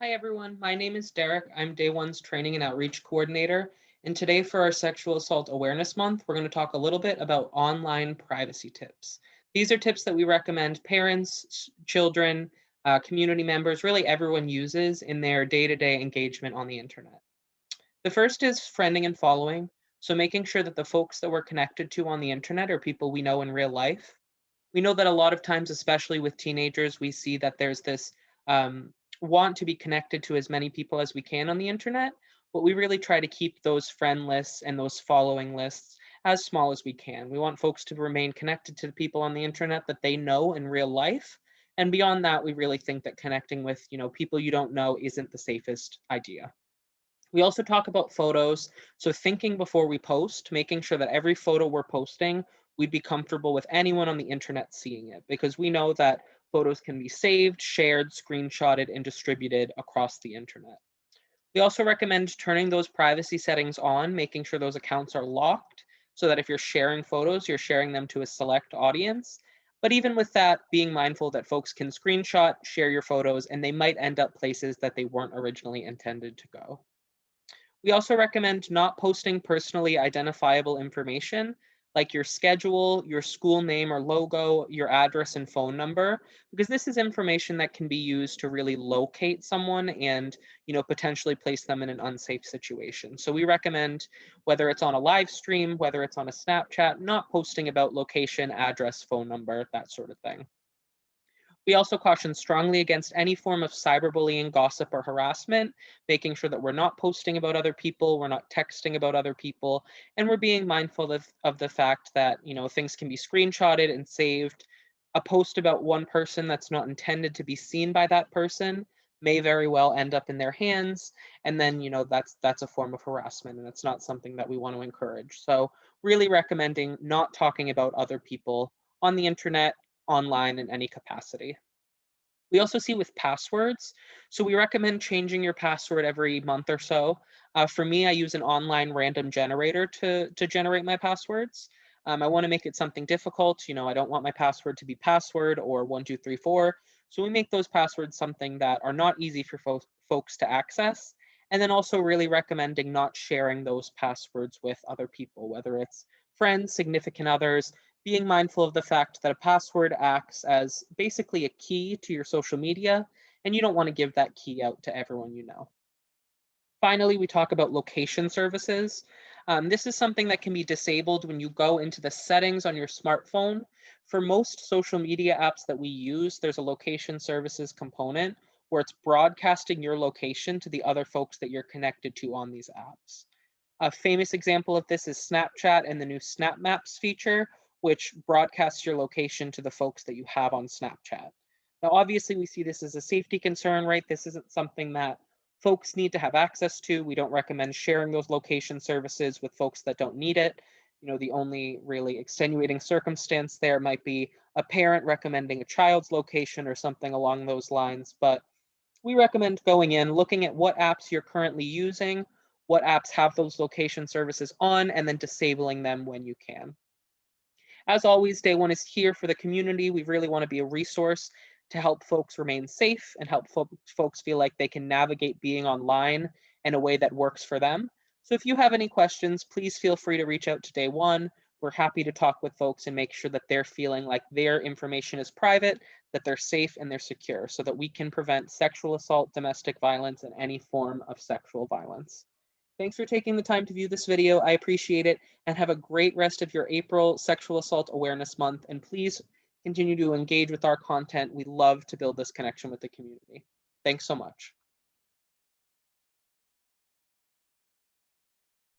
Hi everyone, my name is Derek. I'm Day One's Training and Outreach Coordinator. And today for our Sexual Assault Awareness Month, we're going to talk a little bit about online privacy tips. These are tips that we recommend parents, children, community members, really everyone uses in their day-to-day engagement on the internet. The first is friending and following. So making sure that the folks that we're connected to on the internet are people we know in real life. We know that a lot of times, especially with teenagers, we see that there's this um, want to be connected to as many people as we can on the internet, but we really try to keep those friend lists and those following lists as small as we can. We want folks to remain connected to the people on the internet that they know in real life. And beyond that, we really think that connecting with, people you don't know isn't the safest idea. We also talk about photos. So thinking before we post, making sure that every photo we're posting, we'd be comfortable with anyone on the internet seeing it, because we know that photos can be saved, shared, screenshotted, and distributed across the internet. We also recommend turning those privacy settings on, making sure those accounts are locked so that if you're sharing photos, you're sharing them to a select audience. But even with that, being mindful that folks can screenshot, share your photos, and they might end up places that they weren't originally intended to go. We also recommend not posting personally identifiable information like your schedule, your school name or logo, your address and phone number, because this is information that can be used to really locate someone and, potentially place them in an unsafe situation. So we recommend, whether it's on a live stream, whether it's on a Snapchat, not posting about location, address, phone number, that sort of thing. We also caution strongly against any form of cyberbullying, gossip, or harassment, making sure that we're not posting about other people, we're not texting about other people, and we're being mindful of the fact that, things can be screenshotted and saved. A post about one person that's not intended to be seen by that person may very well end up in their hands, and then, that's a form of harassment, and it's not something that we want to encourage. So really recommending not talking about other people on the internet, online in any capacity. We also see with passwords. So we recommend changing your password every month or so. For me, I use an online random generator to generate my passwords. I want to make it something difficult. I don't want my password to be password or 1, 2, 3, 4. So we make those passwords something that are not easy for folks to access. And then also really recommending not sharing those passwords with other people, whether it's friends, significant others, being mindful of the fact that a password acts as basically a key to your social media, and you don't want to give that key out to everyone you know. Finally, we talk about location services. This is something that can be disabled when you go into the settings on your smartphone. For most social media apps that we use, there's a location services component where it's broadcasting your location to the other folks that you're connected to on these apps. A famous example of this is Snapchat and the new Snap Maps feature, which broadcasts your location to the folks that you have on Snapchat. Now, obviously, we see this as a safety concern, right? This isn't something that folks need to have access to. We don't recommend sharing those location services with folks that don't need it. The only really extenuating circumstance there might be a parent recommending a child's location or something along those lines. But we recommend going in, looking at what apps you're currently using, what apps have those location services on, and then disabling them when you can. As always, Day One is here for the community. We really want to be a resource to help folks remain safe and help folks feel like they can navigate being online in a way that works for them. So if you have any questions, please feel free to reach out to Day One. We're happy to talk with folks and make sure that they're feeling like their information is private, that they're safe and they're secure, so that we can prevent sexual assault, domestic violence, and any form of sexual violence. Thanks for taking the time to view this video. I appreciate it, and have a great rest of your April Sexual Assault Awareness Month. And please continue to engage with our content. We love to build this connection with the community. Thanks so much.